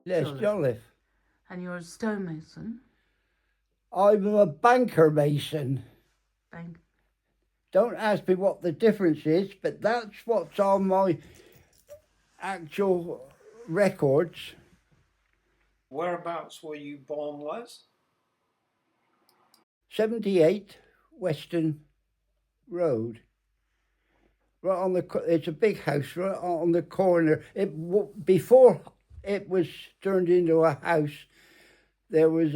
Yes, Jolliffe. And you're a stonemason? I'm a banker mason. Bank. Don't ask me what the difference is, but that's what's on my actual records. Whereabouts were you born, Les? 78 Western Road. Right on the, it's a big house right on the corner. Before it was turned into a house, there was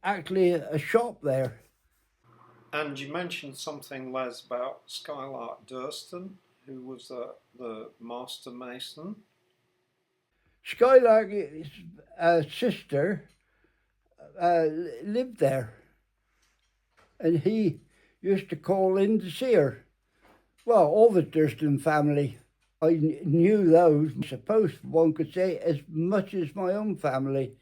actually a shop there. And you mentioned something, Les, about Skylark Durston, who was the master mason. Skylark's sister lived there, and he used to call in to see her. Well, all the Durston family. I knew those, I suppose one could say, as much as my own family.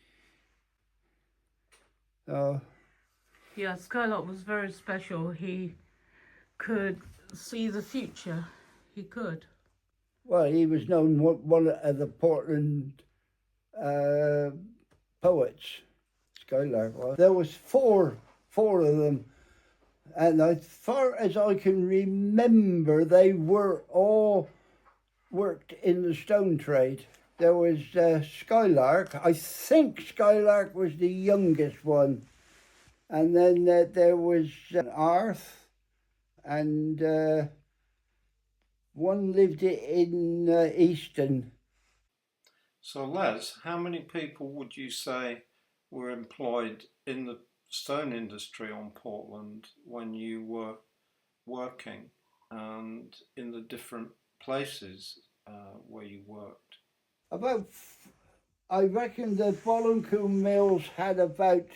Yeah, Skylark was very special. He could see the future. He could. Well, he was known one of the Portland poets, Skylark was. There was four of them, and as far as I can remember, they were all worked in the stone trade. There was Skylark. I think Skylark was the youngest one. And then there was Arth, and one lived in Easton. So, Les, how many people would you say were employed in the stone industry on Portland when you were working and in the different places where you worked? I reckon the Bollincoombe Mills had about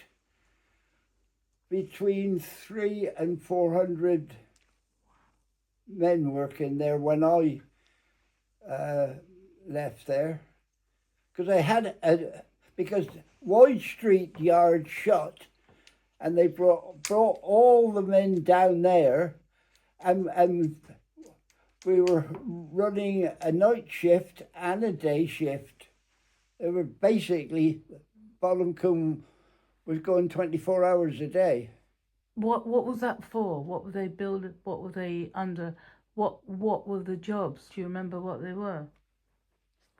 between 300 and 400 men working there when I left there. Because Wide Street Yard shut, and they brought all the men down there, and we were running a night shift and a day shift. They were basically, Bollincoombe was going 24 hours a day. What was that for? What were they building? What were they under? What were the jobs? Do you remember what they were?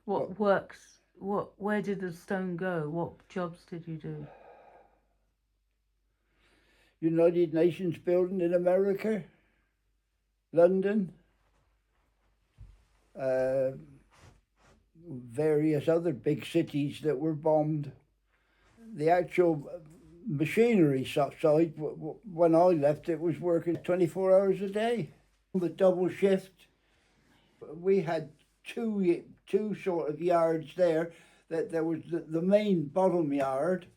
What works? Where did the stone go? What jobs did you do? United Nations building in America, London, various other big cities that were bombed. The actual machinery side, when I left, it was working 24 hours a day. The double shift, we had two sort of yards there. That there was the main bottom yard,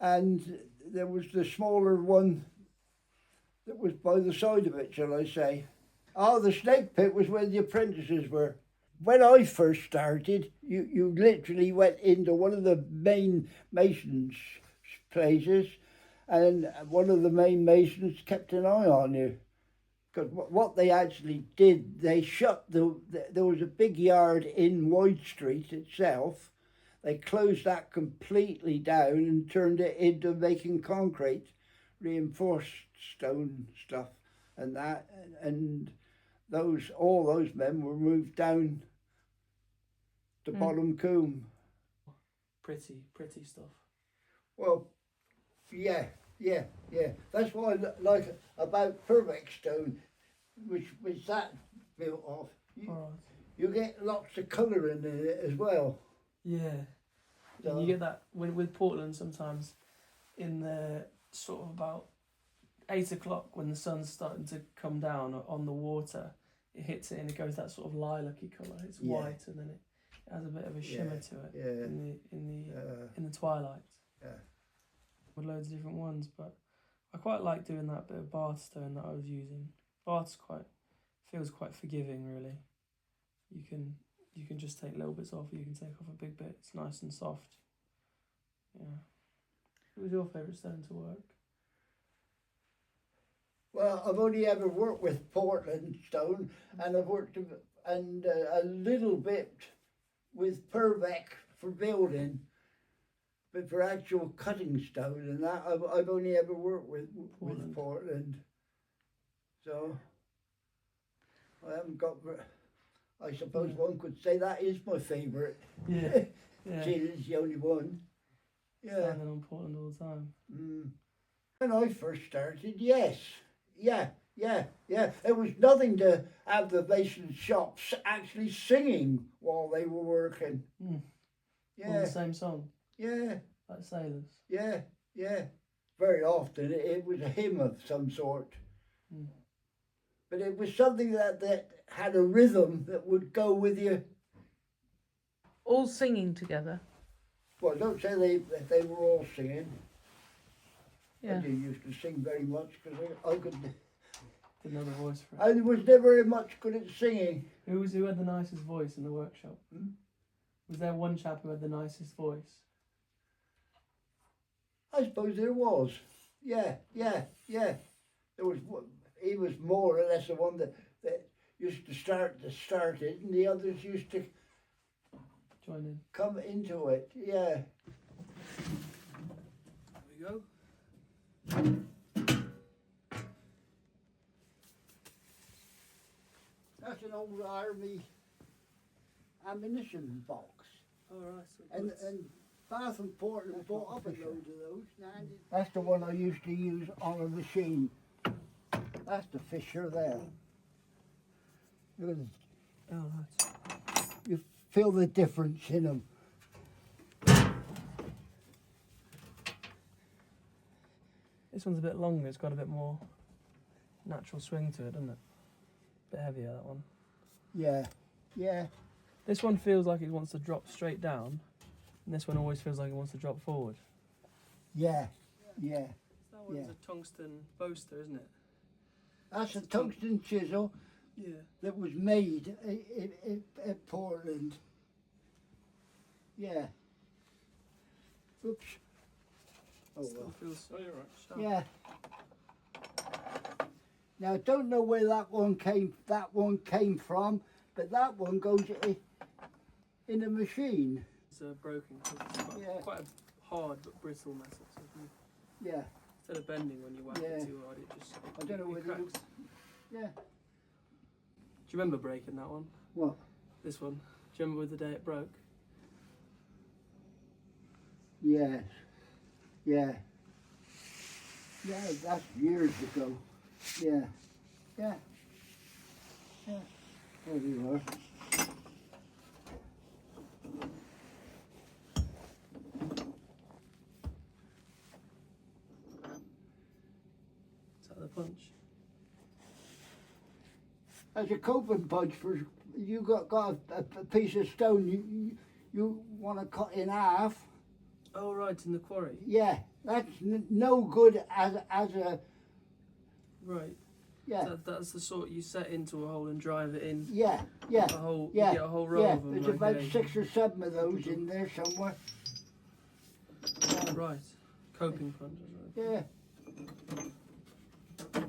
and there was the smaller one that was by the side of it, shall I say. The snake pit was where the apprentices were. When I first started, you literally went into one of the main masons' places, and one of the main masons kept an eye on you. Because what they actually did, they shut there was a big yard in Wide Street itself. They closed that completely down and turned it into making concrete, reinforced stone stuff, and that, and all those men were moved down to Bollincoombe. Pretty stuff. Well, yeah. That's what I like about Purbeck stone, which was that built off. You get lots of colour in it as well. Yeah. So, you get that with Portland sometimes in the sort of about 8 o'clock when the sun's starting to come down on the water, it hits it and it goes that sort of lilac-y colour. It's white and then it has a bit of a shimmer to it in the twilight. Yeah. With loads of different ones, but I quite like doing that bit of Bath stone that I was using. Bath's feels quite forgiving, really. You can just take little bits off, you can take off a big bit. It's nice and soft. Yeah. What was your favourite stone to work? Well, I've only ever worked with Portland stone, and I've worked a little bit with Purbeck for building, but for actual cutting stone and that, I've only ever worked with Portland. So I haven't got. I suppose one could say that is my favourite. Yeah. Yeah. Seeing it's the only one. Yeah. Standing on Portland all the time. When I first started, yes. Yeah. There was nothing to have the mason shops actually singing while they were working. All Yeah. the same song, Yeah. like sailors. Yeah. Very often it was a hymn of some sort. But it was something that had a rhythm that would go with you. All singing together. Well, don't say they were all singing. I Yeah. didn't used to sing very much because I could. Didn't have a voice for it. I was never very much good at singing. Who had the nicest voice in the workshop? Was there one chap who had the nicest voice? I suppose there was. Yeah. There was. He was more or less the one that used to start it, and the others used to Join in. come into it. Yeah. There we go. That's an old army ammunition box. All right. So And Bath and Portland bought up a load of those. That's the one I used to use on a machine. That's the Fisher there. Look at it. oh, right. You feel the difference in them. This one's a bit longer. It's got a bit more natural swing to it, doesn't it? Bit heavier, that one. Yeah. This one feels like it wants to drop straight down, and this one always feels like it wants to drop forward. Yeah. That one's Yeah. a tungsten boaster, isn't it? That's a tungsten chisel Yeah. that was made at Portland. Yeah. Oops. Oh Still well. feels. Oh, you're right. Sharp. Yeah. Now I don't know where that one came from, but that one goes in a machine. It's broken. 'Cause it's quite a hard but brittle metal. So if you, Yeah. instead of bending when you whack Yeah. it too hard, it just. I don't know it whether cracks. Yeah. Do you remember breaking that one? What? This one. Do you remember the day it broke? Yes. Yeah. Yeah, that's years ago. Yeah. There you are. Is that the punch? As a coping punch for you got a piece of stone you want to cut in half. Oh, right, in the quarry. Yeah, that's no good as a Right. yeah. So that's the sort you set into a hole and drive it in. Yeah. A whole, you get a whole row of them. There's like about a- 6 or 7 of those in there somewhere. Right. Coping punches. Right. Yeah.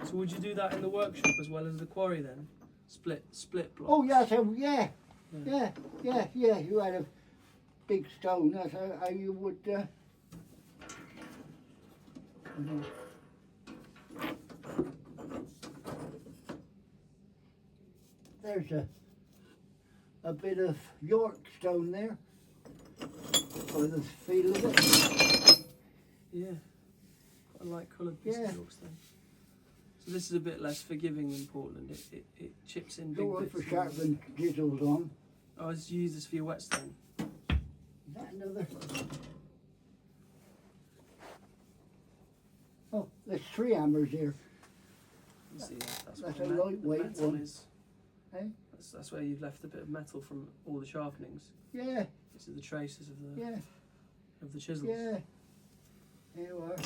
So would you do that in the workshop as well as the quarry then? Split blocks? Oh yeah, so yeah. You had a big stone. That's how you would. There's a bit of York stone there. By the feel of it. Yeah. Quite a light coloured piece Yeah. of York stone. So this is a bit less forgiving than Portland. It chips in big Go on bits. for sharpening chisels on. Oh, just use this for your whetstone. Is that another? Oh, there's 3 hammers here. You see that? That's That's what a the lightweight metal one. is. Hey? That's where you've left a bit of metal from all the sharpenings. Yeah, These are the traces of the yeah, of the chisels. yeah. Here you are.